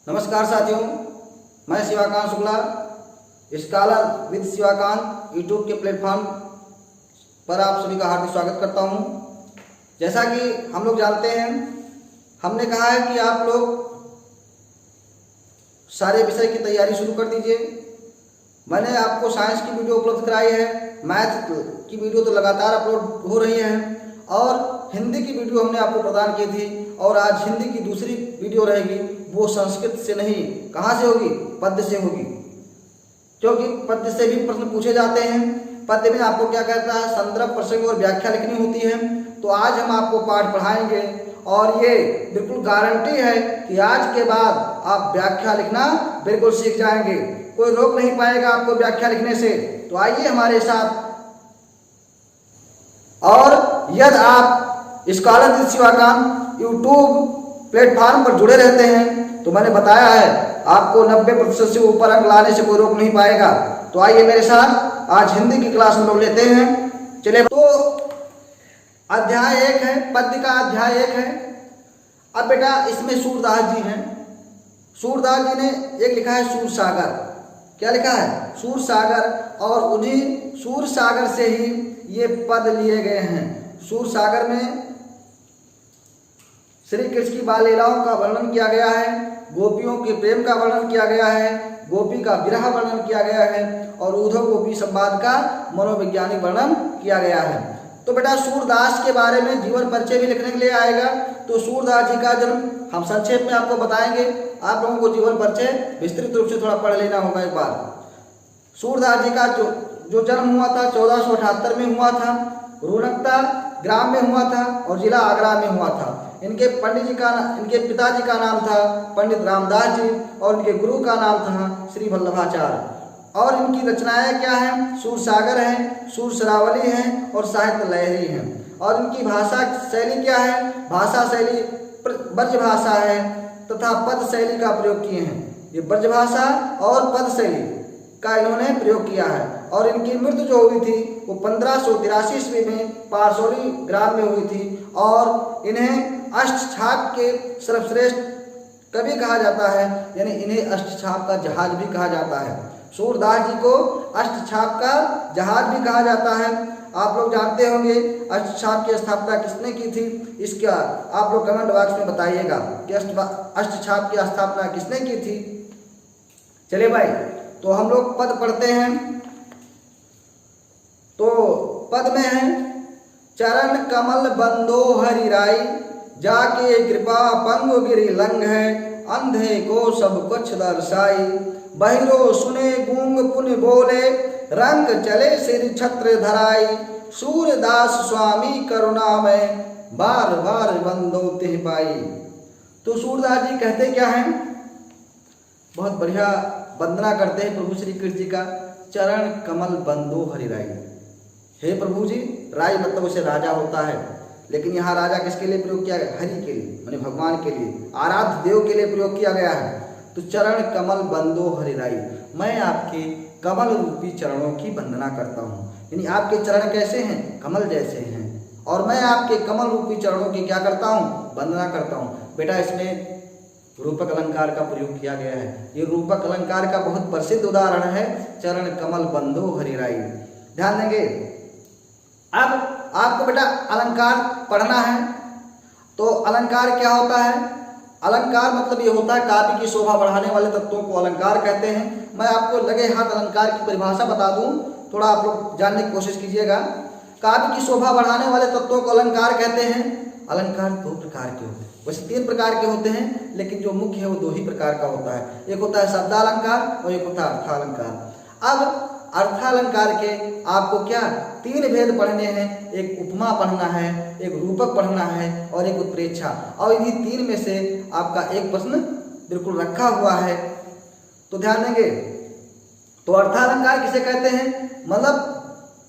नमस्कार साथियों, मैं Shivakant Shukla scholar with Shivakant YouTube के प्लेटफॉर्म पर आप सभी का हार्दिक स्वागत करता हूं। जैसा कि हम लोग जानते हैं, हमने कहा है कि आप लोग सारे विषय की तैयारी शुरू कर दीजिए। मैंने आपको साइंस की वीडियो उपलब्ध कराई है, मैथ की वीडियो तो लगातार अपलोड हो रही है और हिंदी की वीडियो हमने आपको प्रदान की थी और आज हिंदी की दूसरी वीडियो रहेगी। वो संस्कृत से नहीं, कहाँ से होगी? पद्य से होगी, क्योंकि पद्य से भी प्रश्न पूछे जाते हैं। पद्य में आपको क्या कहता है, संदर्भ, प्रसंग और व्याख्या लिखनी होती है। तो आज हम आपको पाठ पढ़ाएंगे और ये बिल्कुल गारंटी है कि आज के बाद आप व्याख्या लिखना बिल्कुल सीख जाएंगे। कोई रोक नहीं पाएगा आपको व्याख्या लिखने से। तो आइए हमारे साथ। और यदि आप scholar with Shivakant YouTube platform पर जुड़े रहते हैं तो मैंने बताया है आपको 90% से ऊपर अंक लाने से कोई रोक नहीं पाएगा। तो आइए मेरे साथ आज हिंदी की क्लास हम लोग लेते हैं। चलिए, तो अध्याय 1 है, पद्य का अध्याय 1 है। अब बेटा इसमें सूरदास जी हैं। सूरदास जी ने एक लिखा है सूरसागर। क्या लिखा है? सूरसागर। और उन्हीं सूरसागर से ही ये पद लिए गए हैं। सूरसागर में श्री कृष्ण की बाल लीलाओं का वर्णन किया गया है, गोपियों के प्रेम का वर्णन किया गया है, गोपी का विरह वर्णन किया गया है और उद्धव गोपी संवाद का मनोवैज्ञानिक वर्णन किया गया है। तो बेटा सूरदास के बारे में जीवन परिचय भी लिखने के लिए आएगा। तो सूरदास जी का जन्म हम संक्षेप में आपको बताएंगे। आप लोगों को जीवन परिचय विस्तृत रूप से थोड़ा पढ़ लेना होगा एक बार। सूरदास जी का जो जन्म हुआ था 1478 में हुआ था। रोनकता ग्राम में हुआ था और जिला आगरा में हुआ था। इनके पिताजी का नाम था पंडित रामदास जी और इनके गुरु का नाम था श्री वल्लभाचार्य। और इनकी रचनाएं क्या हैं? सूरसागर है, सूरसरावली है और साहित्य लहरी है। और इनकी भाषा शैली क्या है? भाषा शैली ब्रज भाषा है तथा पद शैली का प्रयोग किए हैं। ये ब्रज भाषा और पद शैली का इन्होंने प्रयोग किया है। और इनकी मृत्यु जो हुई थी वो 1583 ईस्वी में पारसौली ग्राम में हुई थी। और इन्हें अष्टछाप के सर्वश्रेष्ठ कवि कहा जाता है, यानी इन्हें अष्टछाप का जहाज भी कहा जाता है। सूरदास जी को अष्टछाप का जहाज भी कहा जाता है। आप लोग जानते होंगे अष्टछाप की स्थापना किसने की थी? इसका आप लोग कमेंट बॉक्स में बताइएगा कि अष्टछाप की स्थापना किसने की थी। चलिए भाई, तो हम लोग पद पढ़ते हैं। तो पद में है, चरण कमल बंदो हरि राई, जाके कृपा पंगु गिरि लंग है, अंधे को सब कुछ दर्शाई, बहिरो सुने गूंग पुन बोले, रंग चले सिर छत्र धराई, सूरदास स्वामी करुणा में, बार बार बंदो तिह पाई। तो सूरदास जी कहते क्या हैं? बहुत बढ़िया वंदना करते हैं प्रभु श्री कृष्ण जी का। चरण कमल बंदो हरि राई। हे प्रभु जी, राय मतलब उसे राजा होता है, लेकिन यहाँ राजा किसके लिए प्रयोग किया गया? हरि के लिए, माने भगवान के लिए, आराध्य देव के लिए प्रयोग किया गया है। तो चरण कमल बंदो हरि राई, मैं आपके कमल रूपी चरणों की वंदना करता हूँ। यानी आपके चरण कैसे हैं? कमल जैसे हैं। और मैं आपके कमल रूपी चरणों की क्या करता हूँ? वंदना करता हूँ। बेटा इसमें रूपक अलंकार का प्रयोग किया गया है। ये रूपक अलंकार का बहुत प्रसिद्ध उदाहरण है, चरण कमल बंदो हरि राई। ध्यान देंगे। अब आपको बेटा अलंकार पढ़ना है। तो अलंकार क्या होता है? अलंकार मतलब ये होता है काव्य की शोभा बढ़ाने वाले तत्वों को अलंकार कहते हैं। मैं आपको लगे हाथ अलंकार की परिभाषा बता दूं, थोड़ा आप लोग जानने की कोशिश कीजिएगा। काव्य की शोभा बढ़ाने वाले तत्वों को अलंकार कहते हैं। अलंकार 2 प्रकार के होते हैं, वैसे 3 प्रकार के होते हैं, लेकिन जो मुख्य है वो 2 ही प्रकार का होता है। एक होता है शब्दालंकार और एक होता है अर्थालंकार। अब अर्थालंकार के आपको क्या 3 भेद पढ़ने हैं। एक उपमा पढ़ना है, एक रूपक पढ़ना है और एक उत्प्रेक्षा। और इन्हीं 3 में से आपका एक प्रश्न बिल्कुल रखा हुआ है, तो ध्यान देंगे। तो अर्थालंकार किसे कहते हैं? मतलब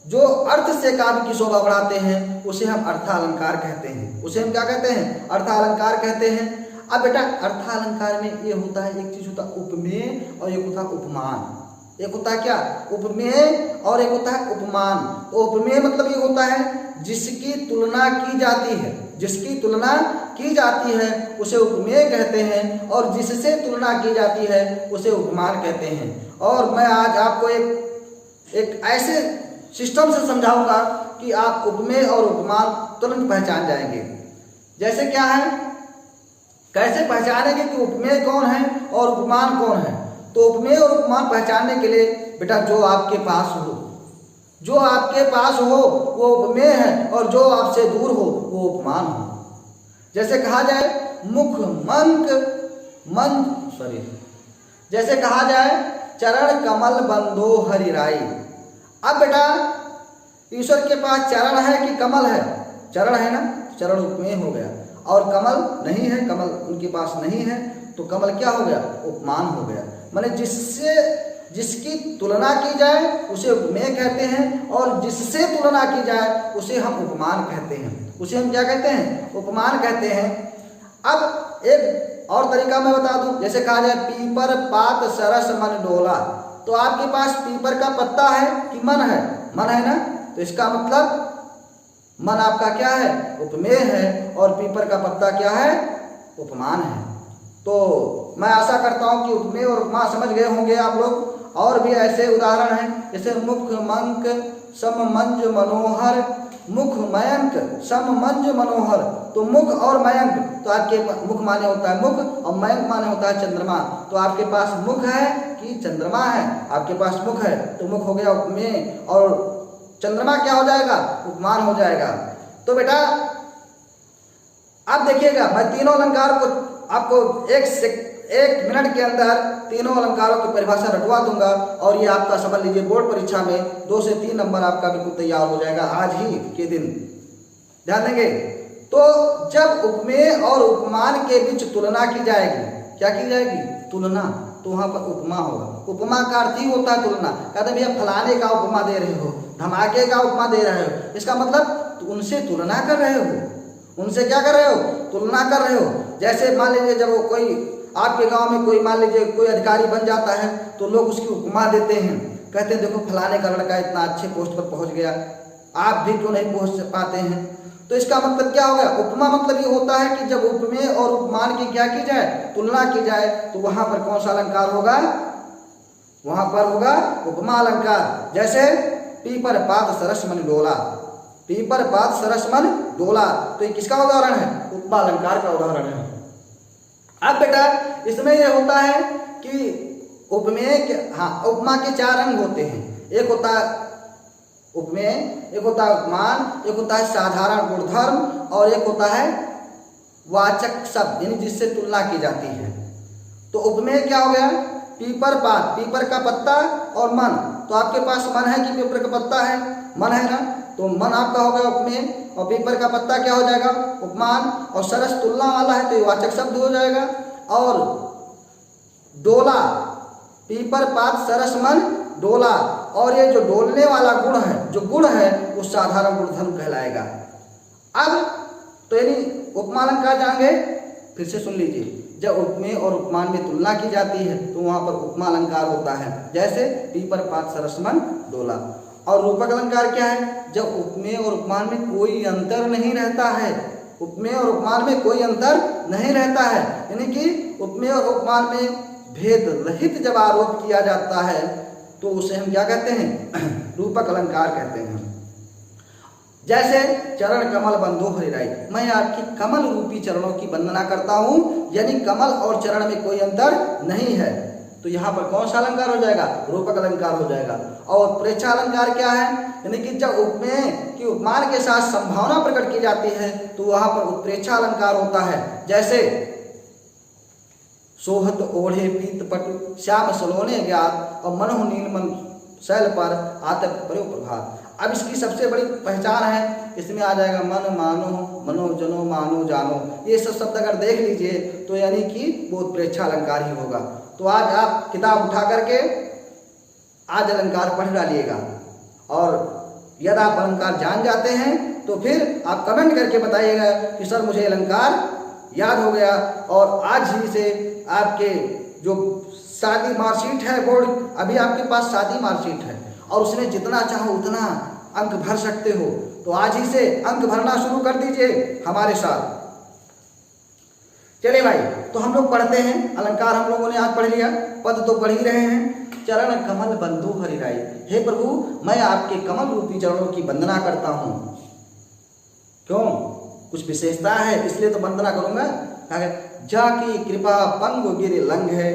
जो अर्थ से काव्य की शोभा बढ़ाते हैं उसे हम अर्थालंकार कहते हैं। उसे हम क्या कहते हैं? अर्थालंकार कहते हैं। अब बेटा अर्थालंकार में ये होता है, एक चीज होता है उपमेय और एक होता है उपमान। एक होता है क्या? उपमेय और एक होता है उपमान। तो उपमेय मतलब ये होता है जिसकी तुलना की जाती है, जिसकी तुलना की जाती है उसे उपमेय कहते हैं, और जिससे तुलना की जाती है उसे उपमान कहते हैं। और मैं आज आपको एक ऐसे सिस्टम से समझाऊंगा कि आप उपमेय और उपमान तुरंत पहचान जाएंगे। जैसे क्या है, कैसे पहचानेंगे कि उपमेय कौन है और उपमान कौन है। तो उपमेय और उपमान पहचानने के लिए बेटा जो आपके पास हो वो उपमेय है, और जो आपसे दूर हो वो उपमान हो। जैसे कहा जाए जैसे कहा जाए चरण कमल बंदो हरि राई। अब बेटा ईश्वर के पास चरण है कि कमल है? चरण है ना, चरण उपमेय हो गया, और कमल नहीं है, कमल उनके पास नहीं है, तो कमल क्या हो गया? उपमान हो गया। माने जिसकी तुलना की जाए उसे उपमेय कहते हैं, और जिससे तुलना की जाए उसे हम उपमान कहते हैं। उसे हम क्या कहते हैं? उपमान कहते हैं। अब एक और तरीका मैं बता दूं, जैसे कहा जाए पीपर पात सरस मन डोला। तो आपके पास पीपर का पत्ता है कि मन है? मन है ना, तो इसका मतलब मन आपका क्या है? उपमेय है, और पीपर का पत्ता क्या है? उपमान है। तो मैं आशा करता हूं कि उपमेय और उपमा समझ गए होंगे आप लोग। और भी ऐसे उदाहरण हैं, जैसे मुख मंक सम मंज मनोहर, मुख मयंक सम मंज मनोहर। तो मुख और मयंक, तो आपके मुख माने होता है मुख, और मयंक माने होता है चंद्रमा। तो आपके पास मुख है कि चंद्रमा है? आपके पास मुख है, तो मुख हो गया उपमेय, और चंद्रमा क्या हो जाएगा? उपमान हो जाएगा। तो बेटा आप देखिएगा, मैं तीनों अलंकार को आपको एक मिनट के अंदर तीनों अलंकारों की परिभाषा रटवा दूंगा, और ये आपका समझ लीजिए बोर्ड परीक्षा में 2 से 3 नंबर आपका बिल्कुल तैयार हो जाएगा आज ही के दिन। ध्यान देंगे। तो जब उपमेय और उपमान के बीच तुलना की जाएगी, क्या की जाएगी? तुलना, तो वहां पर उपमा होगा। उपमा का अर्थ ही होता है तुलना। कहते भैया फलाने का उपमा दे रहे हो, धमाके का उपमा दे रहे हो, इसका मतलब तो उनसे तुलना कर रहे हो। उनसे क्या कर रहे हो? तुलना कर रहे हो। जैसे मान लीजिए जब कोई आपके गांव में कोई मान लीजिए कोई अधिकारी बन जाता है, तो लोग उसकी उपमा देते हैं, कहते हैं देखो फलाने का लड़का इतना अच्छे पोस्ट पर पहुंच गया, आप भी क्यों नहीं पहुंच पाते हैं। तो इसका मतलब क्या हो गया? उपमा मतलब ये होता है कि जब उपमेय और उपमान की क्या की जाए? तुलना की जाए, तो वहां पर कौन सा अलंकार होगा? वहां पर होगा उपमा अलंकार। जैसे पीपर पात सरस मन डोला, पीपर पात सरस मन डोला, तो ये किसका उदाहरण है? उपमा अलंकार का उदाहरण है। अब बेटा इसमें यह होता है कि उपमेय के उपमा के 4 अंग होते हैं। एक होता है उपमेय, एक होता है उपमान, एक होता है साधारण गुणधर्म, और एक होता है वाचक शब्द, यानी जिससे तुलना की जाती है। तो उपमेय क्या हो गया? पीपर पात, पीपर का पत्ता, और मन। तो आपके पास मन है कि पीपर का पत्ता है? मन है ना, तो मन आपका हो गया उपमेय, और पीपर का पत्ता क्या हो जाएगा? उपमान, और सरस तुलना वाला है तो ये वाचक शब्द हो जाएगा। और डोला, पीपर पात सरस मन डोला, और ये जो डोलने वाला गुण है, जो गुण है वो साधारण गुणधर्म कहलाएगा। अब तो यानी उपमा अलंकार जाएंगे, फिर से सुन लीजिए। जब उपमेय और उपमान में तुलना की जाती है तो वहां पर उपमा अलंकार होता है, जैसे पीपर पात सरस मन डोला। और रूपक अलंकार क्या है? जब उपमेय और उपमान में कोई अंतर नहीं रहता है, उपमेय और उपमान में कोई अंतर नहीं रहता है, यानी कि उपमेय और उपमान में भेद रहित जब आरोप किया जाता है तो उसे हम क्या कहते हैं? रूपक अलंकार कहते हैं। जैसे चरण कमल बंदो हरि राई, मैं आपकी कमल रूपी चरणों की वंदना करता हूं, यानी कमल और चरण में कोई अंतर नहीं है। तो यहाँ पर कौन सा अलंकार हो जाएगा? रूपक अलंकार हो जाएगा। और प्रेक्षा अलंकार क्या है? यानी कि जब उपमेय की उपमान के साथ संभावना प्रकट की जाती है तो वहां पर उत्प्रेक्षा अलंकार होता है। जैसे सोहत ओढ़े पीत पटु श्याम सलोने ज्ञात, और मनोह नीलमन शैल पर आते प्रभात। अब इसकी सबसे बड़ी पहचान है, इसमें आ जाएगा मन मानो, मनो जनो, मानो जानो। ये सब शब्द अगर देख लीजिए तो यानी कि वो उत्प्रेक्षा अलंकार ही होगा। तो आज आप किताब उठा करके आज अलंकार पढ़ डालिएगा, और यदि आप अलंकार जान जाते हैं तो फिर आप कमेंट करके बताइएगा कि सर मुझे अलंकार याद हो गया। और आज ही से आपके जो शादी मार्कशीट है बोर्ड, अभी आपके पास शादी मार्कशीट है और उसमें जितना चाहो उतना अंक भर सकते हो, तो आज ही से अंक भरना शुरू कर दीजिए हमारे साथ। चलिए भाई, तो हम लोग पढ़ते हैं अलंकार। हम लोगों ने आज पढ़ लिया, पद तो पढ़ ही रहे हैं। चरण कमल बंदो हरिराई, हे प्रभु मैं आपके कमल रूपी चरणों की वंदना करता हूँ। क्यों? कुछ विशेषता है इसलिए तो वंदना करूंगा। जाकी कृपा पंग गिर लंघ है,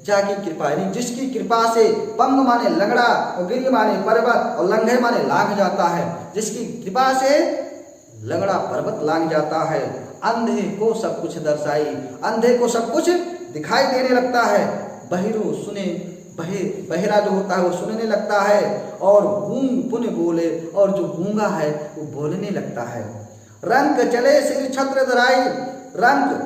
जाकी कृपा यानी जिसकी कृपा से पंग माने लंगड़ा और गिर माने पर्वत और लंघे माने लांघ जाता है। जिसकी कृपा से लंगड़ा पर्वत लांघ जाता है। अंधे को सब कुछ दर्शाई, अंधे को सब कुछ दिखाई देने लगता है। बहिरो सुने, बहिरा जो होता है वो सुनने लगता है। और गूंग पुन बोले, और जो गूंगा है वो बोलने लगता है। रंग चले सिर छत्र धराई, रंग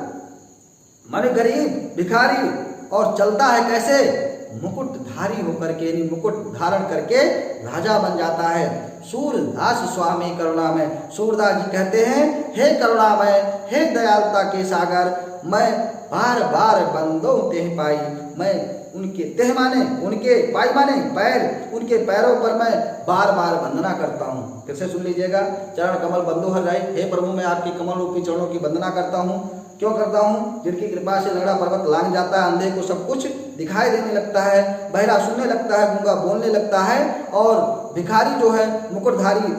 माने गरीब भिखारी, और चलता है कैसे? मुकुटधारी होकर के, यानी मुकुट धारण करके राजा बन जाता है। सूरदास स्वामी करुणामय, सूरदास जी कहते हैं हे करुणामय, हे दयालुता के सागर, मैं बार बार बंदो तेह पाई, मैं उनके तेह माने उनके पाई माने पैर, उनके पैरों पर मैं बार बार वंदना करता हूँ। फिर से सुन लीजिएगा। चरण कमल बंदो हरिराई, हे प्रभु मैं आपके कमल रूपी चरणों की वंदना करता हूँ। क्यों करता हूँ? जिनकी कृपा से लंगड़ा पर्वत लांघ जाता है, अंधे को सब कुछ दिखाई देने लगता है, बहरा सुनने लगता है, गूंगा बोलने लगता है, और भिखारी जो है मुकुटधारी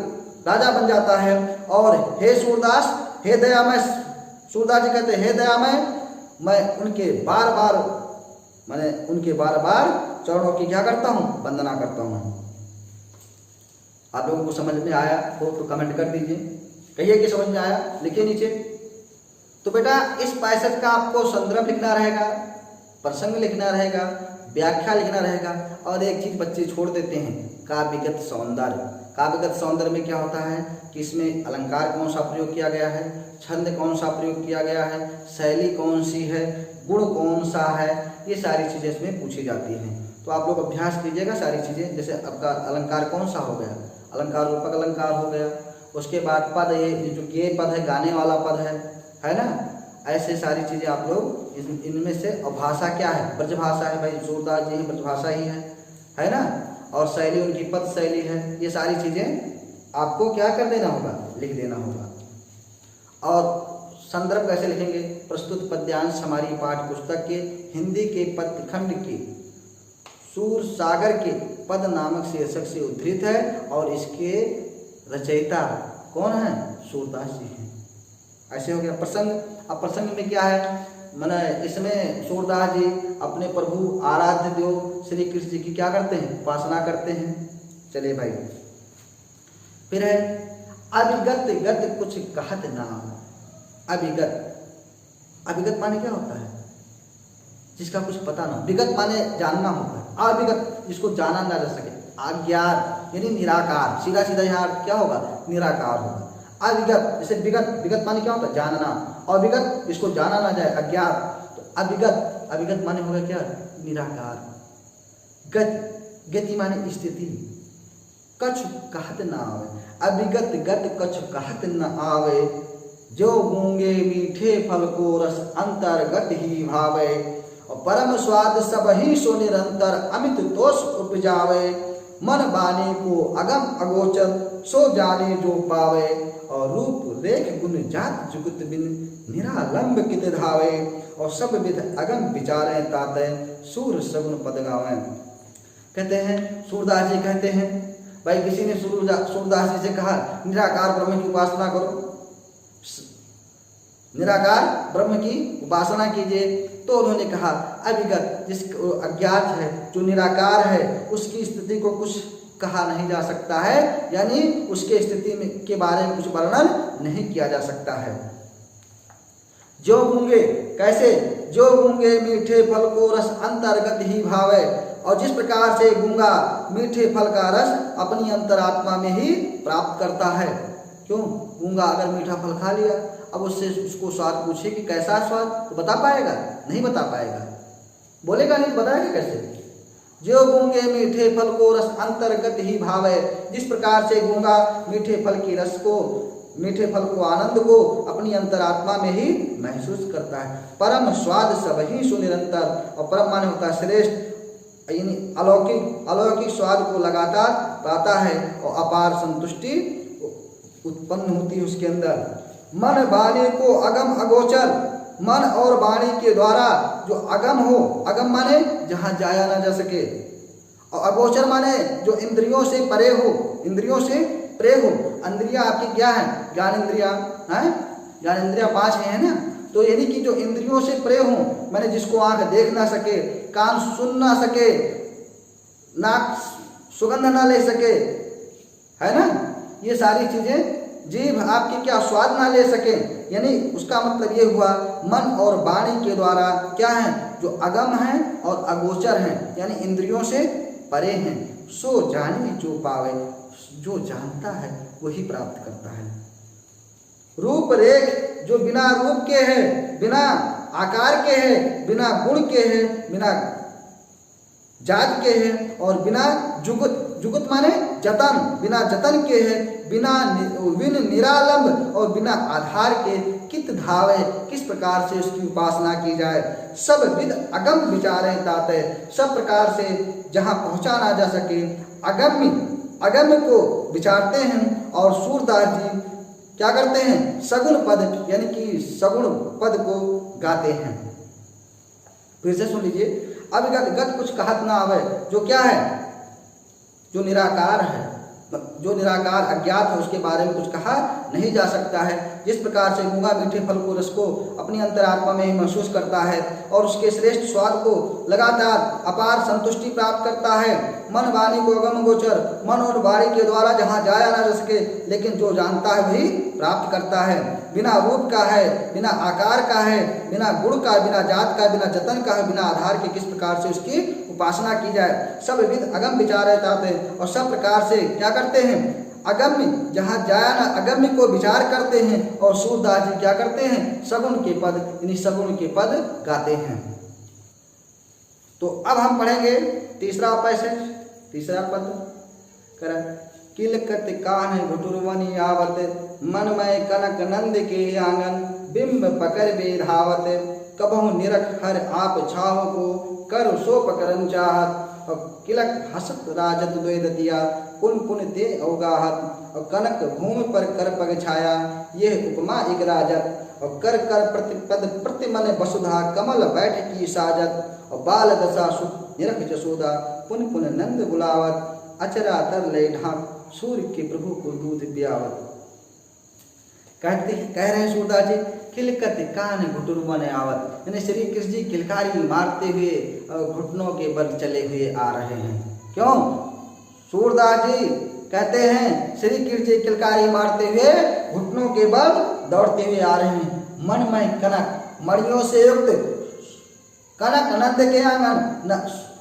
राजा बन जाता है। और हे सूरदास, हे दयामय, सूरदास जी कहते हे दयामय, मैं उनके बार बार मैंने उनके बार बार चरणों की क्या करता हूँ? वंदना करता हूँ। आप लोगों को समझ में आया हो तो कमेंट कर दीजिए, कहिए कि समझ में आया, लिखिए नीचे। तो बेटा इस पैसेज का आपको संदर्भ लिखना रहेगा, प्रसंग लिखना रहेगा, व्याख्या लिखना रहेगा, और एक चीज बच्चे छोड़ देते हैं, काव्यगत सौंदर्य। काव्यगत सौंदर्य में क्या होता है कि इसमें अलंकार कौन सा प्रयोग किया गया है, छंद कौन सा प्रयोग किया गया है, शैली कौन सी है, गुण कौन सा है, ये सारी चीजें इसमें पूछी जाती हैं। तो आप लोग अभ्यास कीजिएगा सारी चीजें। जैसे आपका अलंकार कौन सा हो गया? अलंकार रूपक अलंकार हो गया। उसके बाद पद, ये जो ये पद है गाने वाला पद है ना, ऐसे सारी चीजें आप लोग इनमें से। और भाषा क्या है? ब्रजभाषा है भाई, सूरदास जी ब्रजभाषा ही है ना। और शैली उनकी पद शैली है। ये सारी चीजें आपको क्या कर देना होगा? लिख देना होगा। और संदर्भ कैसे लिखेंगे? प्रस्तुत पद्यांश हमारी पाठ्य पुस्तक के हिंदी के पद्य खंड के सूर सागर के पद नामक शीर्षक से उद्धृत है, और इसके रचयिता कौन है? सूरदास जी हैं। ऐसे हो गया प्रसंग। अब प्रसंग में क्या है? मैंने इसमें सूरदास जी अपने प्रभु आराध्य देव श्री कृष्ण जी की क्या करते हैं? उपासना करते हैं। चलिए भाई, फिर है अभिगत गत कुछ कहत नाम। अभिगत, अभिगत माने क्या होता है? जिसका कुछ पता ना। विगत माने जानना होता है। अभिगत जिसको जाना ना जा सके। अज्ञात यानी निराकार, सीधा सीधा यहाँ क्या होगा? निराकार होगा। अविगत जैसे विगत, विगत माने क्या होता है? जानना। और विगत जिसको जाना ना जाए, अज्ञात। तो अविगत, अविगत माने होगा क्या? निराकार। गत, गति माने स्थिति। कछु कहत न आवे, अविगत गत कछु कहत न आवे, जो गूंगे मीठे फल को रस अंतर्गत ही भावे, और परम स्वाद सब ही सो निरंतर अमित तोष उपजावे, मन बाने को अगम अगोचर सो जाने जो पावे, और रूप रेख गुण जात जुगत बिन निरालंब कित धावे, और सब विध अगम विचारे ताते सूर सगुन पद गावे। कहते हैं सूरदास जी कहते हैं भाई, किसी ने सूरदास जी से कहा निराकार ब्रह्म की उपासना करो, निराकार ब्रह्म की उपासना कीजिए। तो उन्होंने कहा अभिगत जिसको अज्ञात है, जो निराकार है, उसकी स्थिति को कुछ कहा नहीं जा सकता है, यानी उसके स्थिति में के बारे में कुछ वर्णन नहीं किया जा सकता है। जो गूंगे कैसे? जो गूंगे मीठे फल को रस अंतर्गत ही भावे, और जिस प्रकार से गूंगा मीठे फल का रस अपनी अंतरात्मा में ही प्राप्त करता है। क्यों? गूंगा अगर मीठा फल खा लिया, अब उससे उसको स्वाद पूछे कि कैसा स्वाद, तो बता पाएगा? नहीं बता पाएगा, बोलेगा नहीं, बताएगा कैसे? जो गूंगे मीठे फल को रस अंतर्गत ही भावे, जिस प्रकार से गूंगा मीठे फल की रस को, मीठे फल को, आनंद को अपनी अंतरात्मा में ही महसूस करता है। परम स्वाद सब ही सुनिरंतर, और परम माने होता है श्रेष्ठ, यानी अलौकिक, अलौकिक स्वाद को लगातार पाता है, और अपार संतुष्टि उत्पन्न होती है उसके अंदर। मन बाने को अगम अगोचर, मन और वाणी के द्वारा जो अगम हो, अगम माने जहां जाया ना जा सके, और अगोचर माने जो इंद्रियों से परे हो, इंद्रियों से परे हो। इंद्रियां आपकी क्या है? ज्ञान इंद्रिया है, ज्ञान इंद्रिया 5 है ना। तो यानी कि जो इंद्रियों से परे हो, माने जिसको आंख देख ना सके, कान सुन ना सके, नाक सुगंध ना ले सके, है ना, ये सारी चीजें, जीभ आपकी क्या स्वाद ना ले सके, यानी उसका मतलब ये हुआ मन और वाणी के द्वारा क्या है? जो अगम है और अगोचर है, यानी इंद्रियों से परे हैं। सो जाने जो पावे, जो जानता है वही प्राप्त करता है। रूप रेख जो बिना रूप के है, बिना आकार के है, बिना गुण के है, बिना जात के है, और बिना जुगत, जुगत माने जतन, बिना जतन के है, बिना विन निरालंब और बिना आधार के कित धावे, किस प्रकार से उसकी उपासना की जाए। सब विद अगम विचारे ताते, सब प्रकार से जहां पहुंचा ना जा सके अगम्य, अगम्य को विचारते हैं। और सूरदास जी क्या करते हैं? सगुण पद, यानी कि सगुण पद को गाते हैं। फिर से सुन लीजिए, अब गत कुछ कहत ना आवे, जो क्या है? जो निराकार है, जो निराकार अज्ञात है, उसके बारे में कुछ कहा नहीं जा सकता है। जिस प्रकार से मूंगा मीठे फल को, रस को अपनी अंतरात्मा में ही महसूस करता है और उसके श्रेष्ठ स्वाद को लगातार अपार संतुष्टि प्राप्त करता है। मन वाणी को अगम गोचर, मन और वाणी के द्वारा जहाँ जाया ना जा सके, लेकिन जो जानता है वही प्राप्त करता है। बिना रूप का है, बिना आकार का है, बिना गुण का, बिना जात का, बिना जतन का है, बिना आधार के किस प्रकार से उसकी उपासना की जाए। सब विविध अगम विचार ताते, और सब प्रकार से क्या करते हैं? अगम्य जहाँ जाया ना, अगम्य को विचार करते हैं। और सूरदास जी क्या करते हैं? सगुण के पद, यानी सगुण के पद गाते हैं। तो अब हम पढ़ेंगे तीसरा पैसेज, तीसरा पद करा। किलकत कान घुटुरवनि आवत, मनमय कनक नंद के आंगन, बिंब पकड़ बे धावत, कबहु निरख हर आप छाव को, कर सो पकड़न चाहत। और किलक हसत राजत द्वैत दिया, पुन पुन ते अवगाहत। और कनक भूमि पर कर पग छाया, यह उपमा एक राजत। और कर कर प्रतिपद प्रतिमन वसुधा, कमल बैठ की साजत। और बाल दशा सुख निरख जसोदा, पुन पुन नंद बुलावत। अचरा तर ले ढाक, सूर्य के प्रभु को दूध पियावत। कहते कह रहे हैं सूरदास जी, किलकत कान घुटुरवन आवत, यानी श्री कृष्ण जी किलकारी मारते हुए घुटनों के बल चले हुए आ रहे हैं। क्यों? सूरदास जी कहते हैं श्री कृष्ण जी किलकारी मारते हुए घुटनों के बल दौड़ते हुए आ रहे हैं। मनमय कनक, मणियों से युक्त कनक, नंद के आंगन,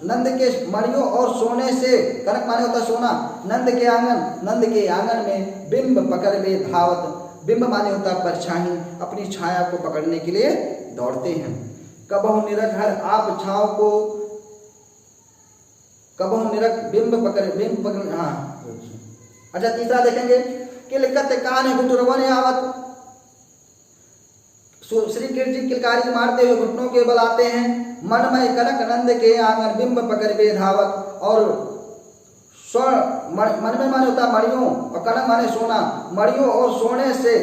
नंद के मणियों और सोने से, कनक माने होता सोना, नंद के आंगन, नंद के आंगन में बिंब पकड़ बे धावत, बिंब माने होता परछाई, अपनी छाया को पकड़ने के लिए दौड़ते हैं। कबहु निरख हर आप छाव को, कबहु निरख बिंब पकड़, हाँ अच्छा तीसरा देखेंगे, किलकत कान घुटुरवन आवत। श्री कृष्ण जी किलकारी मारते हुए घुटनों के बल आते हैं। मनमय कनक नंद के आंगन, बिंब पकड़ बे धावत। और मन में माने होता मणियों, और कनक माने सोना, मणियों और सोने से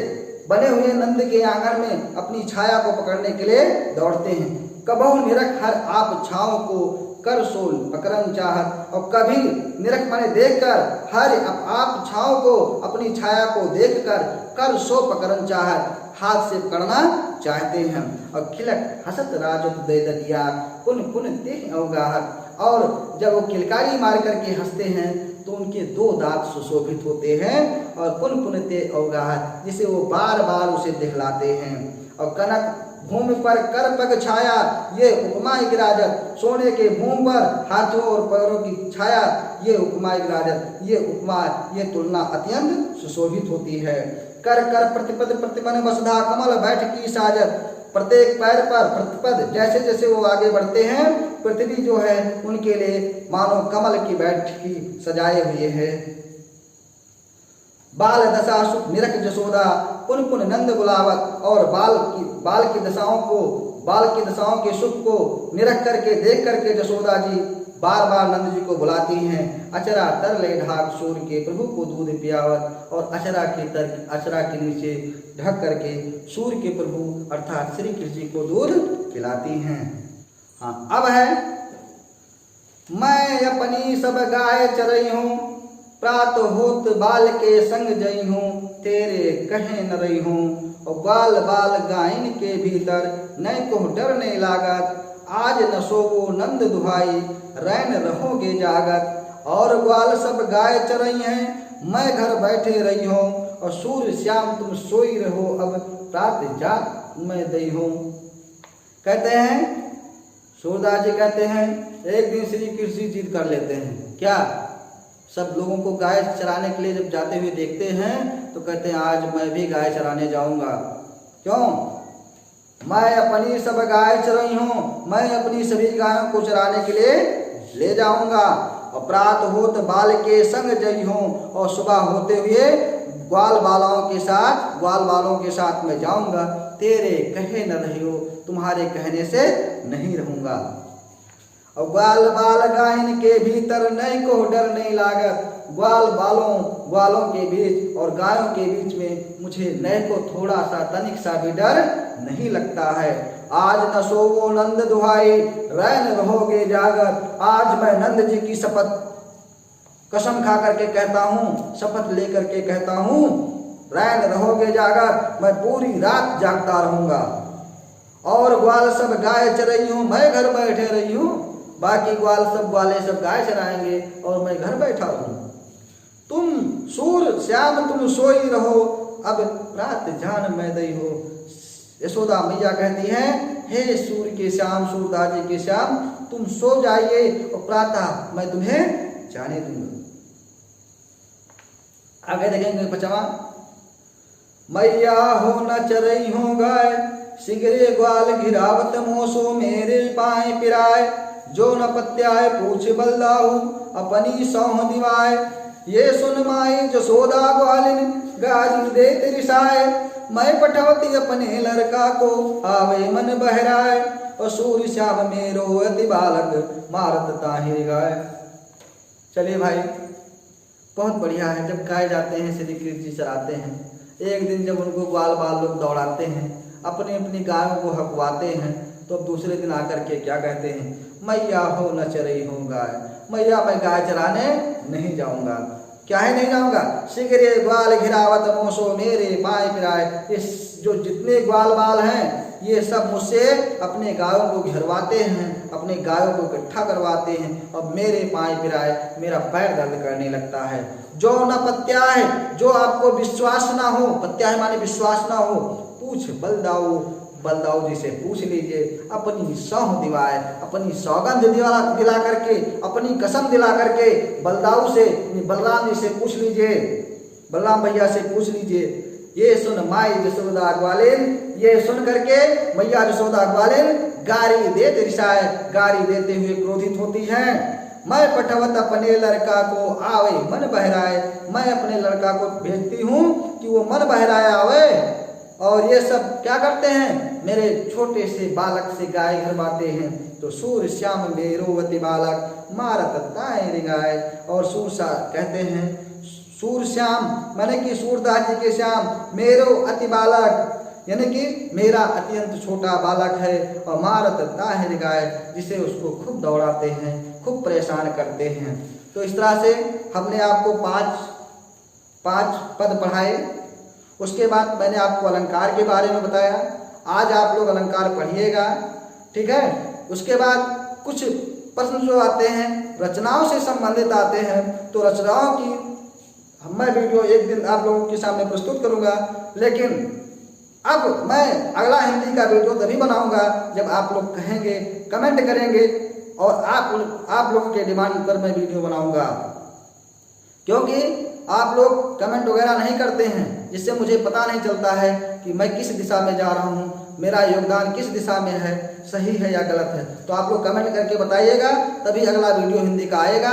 बने हुए नंद के आंगन में अपनी छाया को पकड़ने के लिए दौड़ते हैं। कबहु निरख हर आप छाव को, कर सोल पकड़न चाहत। और कभी निरख माने देखकर, हर आप छाव को, अपनी छाया को देखकर, कर सो पकड़न चाहत, हाथ से पकड़ना चाहते हैं। और खिलक हसत राजत दे दिया, पुन पुन ते अवगाहत। और जब वो किलकारी मार करके हंसते हैं तो उनके 2 दांत सुशोभित होते हैं, और पुन पुन ते अवगाहत, जिसे वो बार बार उसे दिखलाते हैं। और कनक भूमि पर कर पग छाया, ये उपमा एक राजत, सोने के भूमि पर हाथों और पैरों की छाया, ये उपमा एक राजत, ये उपमा, ये तुलना अत्यंत सुशोभित होती है। कर कर प्रतिपद प्रतिमन वसुधा, कमल बैठ की साजत। प्रत्येक पैर पर प्रतिपद, जैसे जैसे वो आगे बढ़ते हैं, पृथ्वी जो है उनके लिए मानो कमल की बैठकी सजाए हुए है। बाल दशा सुख निरख जसोदा, पुन पुन नंद बुलावत। और बाल की दशाओं के सुख को निरख करके देख करके जसोदा जी बार बार नंद जी को बुलाती हैं। अचरा तर ले ढाक सूर्य के प्रभु को दूध पियावत, और अचरा के नीचे ढक करके सूर्य के प्रभु अर्थात श्री कृष्ण जी को दूध पिलाती हैं। हाँ, अब है मैं अपनी सब गाय चरई हूँ, प्रात होत बाल के संग जई हूँ, तेरे कहे न रही हूँ। और बाल बाल गायन के भीतर नय को डर नहीं लागत, आज न सोवो नंद दुहाई, रैन रहोगे जागत। और ग्वाल सब गाय चरई हैं, मैं घर बैठे रही हूँ, और सूर्य श्याम तुम सोई रहो, अब प्रात जाग मैं दई हूँ। कहते हैं सूरदास जी कहते हैं एक दिन श्री कृष्ण जिद कर लेते हैं। क्या? सब लोगों को गाय चराने के लिए जब जाते हुए देखते हैं तो कहते हैं आज मैं भी गाय चराने जाऊंगा। क्यों? मैं अपनी सब गाय चराई हूँ, मैं अपनी सभी गायों को चराने के लिए ले जाऊंगा। और प्रात होत बाल के संग जई हूँ, और सुबह होते हुए ग्वाल बालों के साथ मैं जाऊंगा। तेरे कहे न रहियो, तुम्हारे कहने से नहीं रहूंगा। और ग्वाल बाल गायन के भीतर नई को डर नहीं लागत, ग्वालों के बीच और गायों के बीच में मुझे नए को थोड़ा सा तनिक सा भी डर नहीं लगता है। आज न सोवो नंद दुहाई, रैन रहोगे जागत। आज मैं नंद जी की कसम खा करके कहता हूँ, शपथ लेकर के कहता हूँ, रैन रहोगे जागत, मैं पूरी रात जागता रहूंगा। और ग्वाल सब गाय चरई हूँ, मैं घर बैठे रही हूँ, बाकी ग्वाले सब गाय चराएंगे और मैं घर बैठा हूँ। तुम सूर श्याम तुम सोई रहो, अब रात जान मैं दई हो। यशोदा मैया कहती हैं हे सूर्य के श्याम, सूरदास जी के श्याम, तुम सो जाइए और प्रातः मैं तुम्हें जाने दूंगा। आगे देखेंगे 5वां। मैया हो न चरई हो गाय, सिगरे ग्वाल घिरावत मोसो मेरे पाए पिराए। जो न पत्याय पूछ बलदाहू, अपनी सौह दिवाए। ये सुन माई जसोदा ग्वालिन, गाजी दे तिरिसाए। मैं पठवती अपने लड़का को, आवे मन बहराए। और सूर्य श्याम मेरो अति बालक, मारत ताहिर गाय। चलिए भाई, बहुत बढ़िया है। जब गाय जाते हैं श्री कृष्ण जी चराते हैं, एक दिन जब उनको ग्वाल बाल लोग दौड़ाते हैं, अपनी अपनी गायों को हकवाते हैं, तो अब दूसरे दिन आकर के क्या कहते हैं, मैया हो न चरई हो गाय, मैया मैं गाय चराने नहीं जाऊंगा। क्या है नहीं जाऊंगा? सिगरे ग्वाल घिरावत मोसो मेरे पाए पिराए। इस जो जितने ग्वाल बाल हैं ये सब मुझसे अपने गायों को घेरवाते हैं, अपने गायों को इकट्ठा करवाते हैं, और मेरे पाए पिराए, मेरा पैर दर्द करने लगता है। जो न पत्याय, जो आपको विश्वास ना हो, पत्याय माने विश्वास ना हो, पूछ बलदाऊ जी से पूछ लीजिए। अपनी सौह दिवाए, अपनी सौगंध दिला करके, अपनी कसम दिला करके बलदाऊ से, बलराम जी से पूछ लीजिए, बलराम भैया से पूछ लीजिए। ये सुन माई जसोदा ग्वालिन, ये सुन करके मैया जसोदा ग्वालिन गारी दे तिरसाए, गारी देते हुए क्रोधित होती हैं। मैं पठवत अपने लड़का को, आवे मन बहराए। मैं अपने लड़का को भेजती हूँ कि वो मन बहराए आवे। और ये सब क्या करते हैं, मेरे छोटे से बालक से गाय घरवाते हैं। तो सूर्य श्याम मेरो अति बालक, मारत ताहिर गाय। और सूरसा कहते हैं सूर्य श्याम माने कि सूरदास जी के श्याम, मेरो अति बालक यानी कि मेरा अत्यंत छोटा बालक है। और मारत ताहिर गाय, जिसे उसको खूब दौड़ाते हैं, खूब परेशान करते हैं। तो इस तरह से हमने आपको पांच पद पढ़ाए। उसके बाद मैंने आपको अलंकार के बारे में बताया। आज आप लोग अलंकार पढ़िएगा, ठीक है। उसके बाद कुछ प्रश्न जो आते हैं रचनाओं से संबंधित आते हैं, तो रचनाओं की मैं वीडियो एक दिन आप लोगों के सामने प्रस्तुत करूंगा। लेकिन अब मैं अगला हिंदी का वीडियो तभी बनाऊंगा जब आप लोग कहेंगे, कमेंट करेंगे, और आप लोगों के डिमांड पर मैं वीडियो बनाऊंगा। क्योंकि आप लोग कमेंट वगैरह नहीं करते हैं, जिससे मुझे पता नहीं चलता है कि मैं किस दिशा में जा रहा हूँ, मेरा योगदान किस दिशा में है, सही है या गलत है। तो आप लोग कमेंट करके बताइएगा, तभी अगला वीडियो हिंदी का आएगा।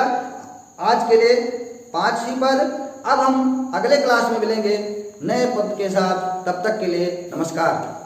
आज के लिए 5 ही पद। अब हम अगले क्लास में मिलेंगे नए पद के साथ। तब तक के लिए नमस्कार।